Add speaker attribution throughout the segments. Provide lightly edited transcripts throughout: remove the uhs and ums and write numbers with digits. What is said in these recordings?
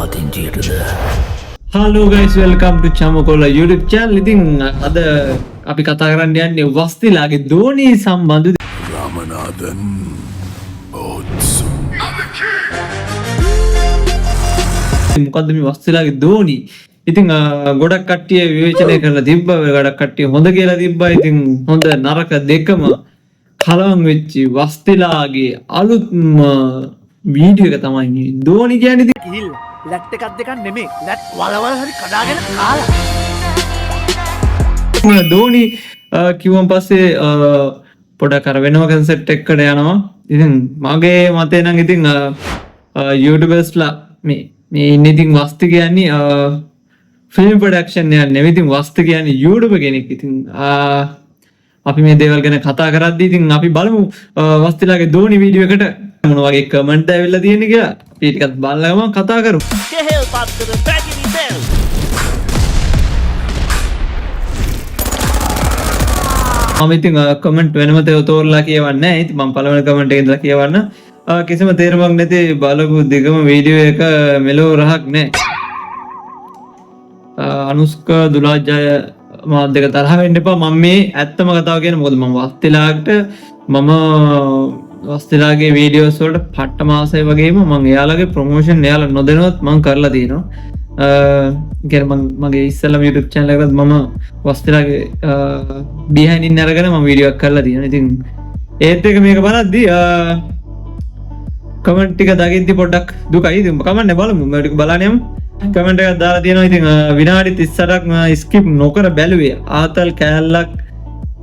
Speaker 1: පතිංචියටද
Speaker 2: Hello guys, welcome to Chamakola YouTube channel. ඉතින් අද අපි කතා කරන්න යන්නේ වස්තිලාගේ ධෝනි සම්බන්ධ
Speaker 1: රාමනාදන් බෝත්සු
Speaker 2: මොකද්ද මේ වස්තිලාගේ ධෝනි? ඉතින් ගොඩක් කට්ටිය විවේචනය කරලා තිබ්බා, ගොඩක් කට්ටිය හොඳ කියලා තිබ්බා. ඉතින් හොඳ නරක දෙකම කලවම් වෙච්ච වස්තිලාගේ අලුත්ම වීඩියෝ එක තමයි මේ ධෝනි කියන්නේ.
Speaker 3: ඉතින් ලැට් එකක් දෙකක් නෙමෙයි ලැට් වලවල් හරි කඩාගෙන කාලා
Speaker 2: ධෝනි කිව්වන් පස්සේ පොඩක් අර වෙනම කන්සෙප්ට් එකකට යනවා. ඉතින් මගේ මතේ නම් ඉතින් YouTubersලා මේ ඉන්නේ ඉතින් වස්ති කියන්නේ ෆිල්ම් ප්‍රොඩක්ෂන් යන්නේ නෙවෙයි. ඉතින් වස්ති කියන්නේ YouTuber කෙනෙක්. ඉතින් අපි මේ දේවල් ගැන කතා කරද්දී ඉතින් අපි බලමු වස්තිලාගේ ධෝනි වීඩියෝ එකට මොන වගේ කමෙන්ට් ඇවිල්ලා තියෙන්නේ කියලා. අපි ටිකක් බලලා ගමන් කතා කරමු.
Speaker 3: කෙහෙල් පත්තර පැකිලි තෙල්
Speaker 2: මම ඉතින් කමෙන්ට් වෙනම තෝරලා කියවන්නේ නැහැ. ඉතින් මම පළවෙනි කමෙන්ට් එකේ ඉඳලා කියවන්න. කිසිම තේරුමක් නැති බලපු දිගම වීඩියෝ එක මෙලෝ රහක් නැහැ. අනුස්ක දුලාජය මාත් දෙක තරහ වෙන්න එපා. මම මේ ඇත්තම කතාව කියන මොකද මම වස්තිලාගේ වීඩියෝස් වලට පට්ට මාසය වගේම මම එයාලගේ ප්‍රොමෝෂන් එයාලා නොදැනුවත් මම කරලා තියෙනවා. මගේ ඉස්සල්ලාම YouTube channel එකකට මම වස්තිලාගේ behind in අරගෙන මම වීඩියෝ එකක් කරලා තියෙනවා. ඉතින් ඒත් එක මේක බලද්දී කමෙන්ට් ටික දකිද්දි පොඩ්ඩක් දුකයි. ඉතින් කමෙන්ට් එක බලමු. මම ටික බලන්න යමු. කමෙන්ට් එකක් දාලා තියෙනවා. ඉතින් විනාඩි 38ක් ස්කිප් නොකර බැලුවේ ආතල් කෑල්ලක්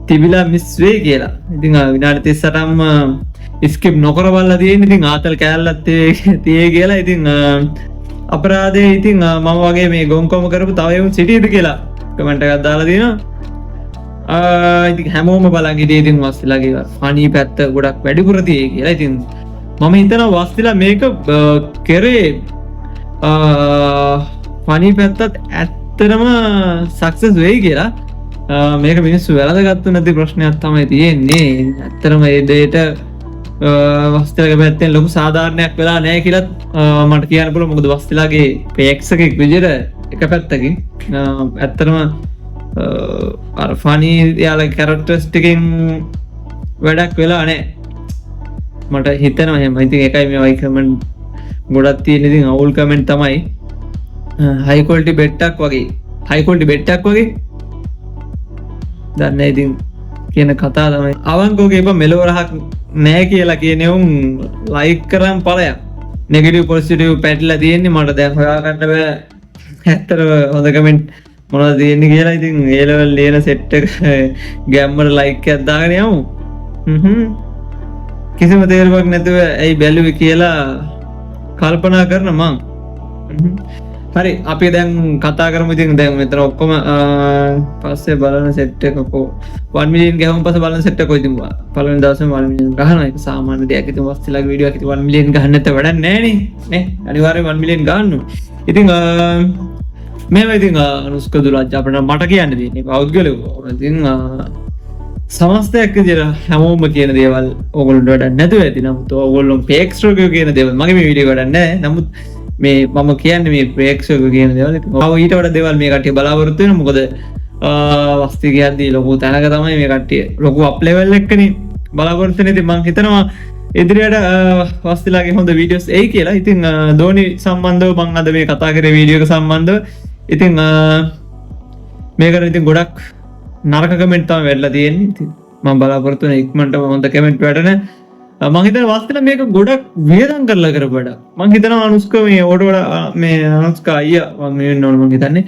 Speaker 2: තිබිලා මිස් වෙයි කියලා. ඉතින් විනාඩි 38ක්ම ස්කිප් නොකර බලලා තියෙන්නේ. ඉතින් ආතල් කෑල්ලක් තියේ කියලා. ඉතින් අපරාධේ ඉතින් මම වගේ මේ ගොංකොම කරපු තව එවුන් සිටියද කියලා කමෙන්ට් එකක් දාලා තියෙනවා. ඉතින් හැමෝම බලන් හිටියේ ඉතින් වස්තිලාගේ ෆනි පැත්ත ගොඩක් වැඩිපුර තියෙයි කියලා. ඉතින් මම හිතනවා වස්තිලා මේක කරේ ෆනි පැත්තත් ඇත්තටම සක්සස් වෙයි කියලා. මේක මිනිස්සු වැරදගත්තු නැති ප්‍රශ්නයක් තමයි තියෙන්නේ. ඇත්තටම මේ දෙයට වස්තිලාගේ පැත්තෙන් ලොකු සාධාරණයක් වෙලා නැහැ කියලාත් මට කියන්න පුළුවන්. මොකද වස්තිලාගේ PX එකක් විදිහට එක පැත්තකින් ඇත්තටම අර ෆනි යාලගේ කැරක්ටර්ස් ටිකෙන් වැඩක් වෙලා නැහැ මට හිතෙනවා එහෙම. ඉතින් ඒකයි මේ වයි කමෙන්ට් ගොඩක් තියෙන. ඉතින් අවුල් කමෙන්ට් තමයි හයි ක්වොලිටි බෙට්ටක් වගේ දන්නේ. ඉතින් කියන කතා තමයි අවංකෝගේ එපා මෙලෝ රහක් නෑ කියලා කියන්නේ උන් ලයික් කරන් ඵලයක්. නෙගටිව් පොසිටිව් පැටලලා තියෙන්නේ. මට දැන් හොයාගන්න බෑ ඇත්තටම හොඳ කමෙන්ට් මොනවද තියෙන්නේ කියලා. ඉතින් ඒ ලෙවල් ලියන සෙට් එක ගැම්මර ලයික් එකක් දාගෙන යමු. කිසිම තේරුමක් නැතුව ඇයි බැලුවේ කියලා කල්පනා කරන මං. හරි අපි දැන් කතා කරමු. ඉතින් දැන් මෙතන ඔක්කොම පස්සේ බලන සෙට් එක කො 1 මිලියන් ගහමු. පස්සේ බලන සෙට් එක කො ඉතින් පළවෙනි දවසේම 1 මිලියන් ගහනවා. ඒක සාමාන්‍ය දෙයක්. ඉතින් වස්තිලාගේ වීඩියෝ එකක් ඉතින් 1 මිලියන් ගහන්න නැත්නම් වැඩක් නැහැ නේ. අනිවාර්යයෙන් 1 මිලියන් ගන්න. ඉතින් මේව ඉතින් අනුස්ක දුලාජ් අපිට මට කියන්න දෙන්නේ පෞද්ගලිකව. ඉතින් සමස්තයක් විදියට හැමෝම කියන දේවල් ඕගොල්ලන්ට වැඩක් නැතුව ඇති. නමුත් ඕගොල්ලෝ ප්‍රේක්ෂකයෝ කියන දේවල් මගේ මේ වීඩියෝ වැඩක් නැහැ. නමුත් මේ මම කියන්නේ මේ ප්‍රේක්ෂකයෝ කියන දේවල් මම ඊට වඩා දේවල් මේ කට්ටිය බලාපොරොත්තු වෙනවා. මොකද වස්ති කියද්දී ලොකු තැනක තමයි මේ කට්ටිය ලොකු අප් ලෙවල් එකකනේ බලාපොරොත්තු වෙන්නේ. ඉතින් මම හිතනවා ඉදිරියට වස්තිලාගේ හොඳ වීඩියෝස් එයි කියලා. ඉතින් ධෝනි සම්බන්ධව මම අද මේ කතා කරේ වීඩියෝ එක සම්බන්ධව. ඉතින් මේකට ඉතින් ගොඩක් නරක කමෙන්ට් තමයි වෙලා තියෙන්නේ. ඉතින් මම බලාපොරොත්තු වෙන ඉක්මනටම හොඳ කමෙන්ට් වැඩන. මම හිතනවා වස්තිලා මේක ගොඩක් වියදම් කරලා කරපු වැඩක්. මම හිතනවා අනුස්ක මේ ඕට වඩා මේ අනුස්ක අයියා මම වෙන්න ඕන. මම හිතන්නේ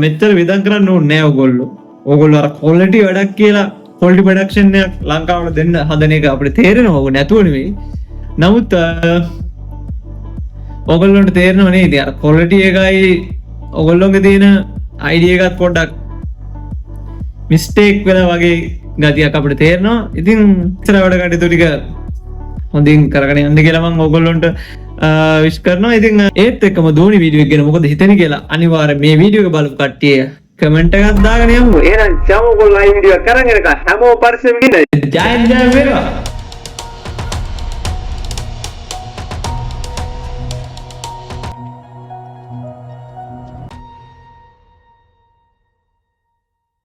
Speaker 2: මෙච්චර වියදම් කරන්න ඕනේ නෑ ඕගොල්ලෝ. ඕගොල්ලෝ අර ක්වොලිටි වැඩක් කියලා ක්වොලිටි ප්‍රොඩක්ෂන් එකක් ලංකාවට දෙන්න හදන එක අපිට තේරෙනවා. ඕක නැතුව නෙවෙයි. නමුත් ඕගොල්ලන්ට තේරෙනව නේද? අර ක්වොලිටි එකයි ඕගොල්ලෝගේ තියෙන අයිඩියා එකත් පොඩ්ඩක් මිස්ටේක් වෙලා වගේ ගතියක් අපිට තේරෙනවා. ඉතින් ඉතර වැඩ කටයුතු ටික හොඳින් කරගෙන යන්න කියලා මම ඕගොල්ලන්ට විශ් කරනවා. ඉතින් ඒත් එක්කම ධෝනි වීඩියෝ එක ගැන මොකද හිතන්නේ කියලා අනිවාර්යෙන් මේ වීඩියෝ එක බලපු කට්ටිය කමෙන්ට් එකක් දාගෙන යමු. එහෙනම් චමෝකෝ ලයිව් වීඩියෝ කරගෙන එක හැමෝම පරිස්සමෙන් ඉන්න. ජය ජය වේවා.